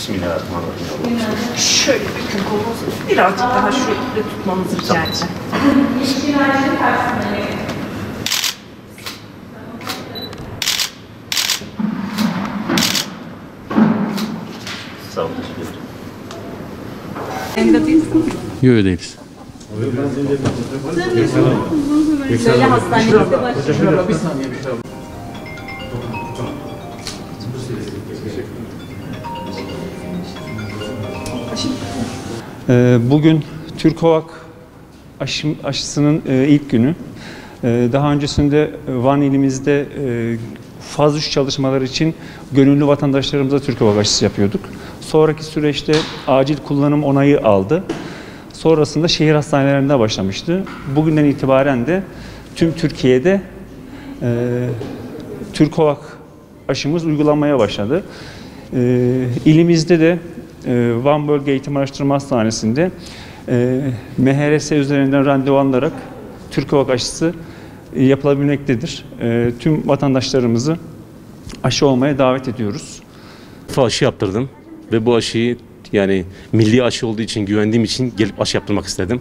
Bismillahirrahmanirrahim. Şöyle bakın kolunuzu birazcık daha şöyle tutmanızı rica edeceğim. Sağ olun, teşekkür ederim. Enda değilsin. Yok değiliz. Böyle hastanede var. Bugün Türkovak aşısının ilk günü. Daha öncesinde Van ilimizde faz 3 çalışmaları için gönüllü vatandaşlarımıza Türkovak aşısı yapıyorduk. Sonraki süreçte acil kullanım onayı aldı. Sonrasında şehir hastanelerinde başlamıştı. Bugünden itibaren de tüm Türkiye'de Türkovak aşımız uygulanmaya başladı. İlimizde de Van Bölge Eğitim Araştırma Hastanesi'nde MHRS üzerinden randevu alınarak Türkovak aşısı yapılabilmektedir. Tüm vatandaşlarımızı aşı olmaya davet ediyoruz. Aşı yaptırdım ve bu aşıyı yani milli aşı olduğu için güvendiğim için gelip aşı yaptırmak istedim.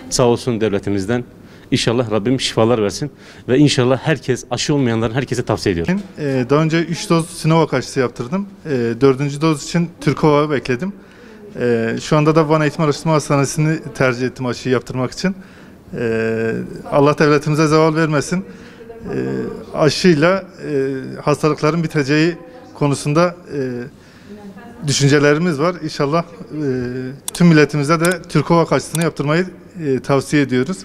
Sağ olsun devletimizden. İnşallah Rabbim şifalar versin ve inşallah herkes aşı olmayanların herkese tavsiye ediyorum. Daha önce 3 doz Sinovac aşısı yaptırdım. 4. doz için Türkovak'ı bekledim. Şu anda da Van Eğitim Araştırma Hastanesi'ni tercih ettim aşıyı yaptırmak için. Allah devletimize zeval vermesin. Aşıyla hastalıkların biteceği konusunda düşüncelerimiz var. İnşallah tüm milletimize de Türkovak aşısını yaptırmayı tavsiye ediyoruz.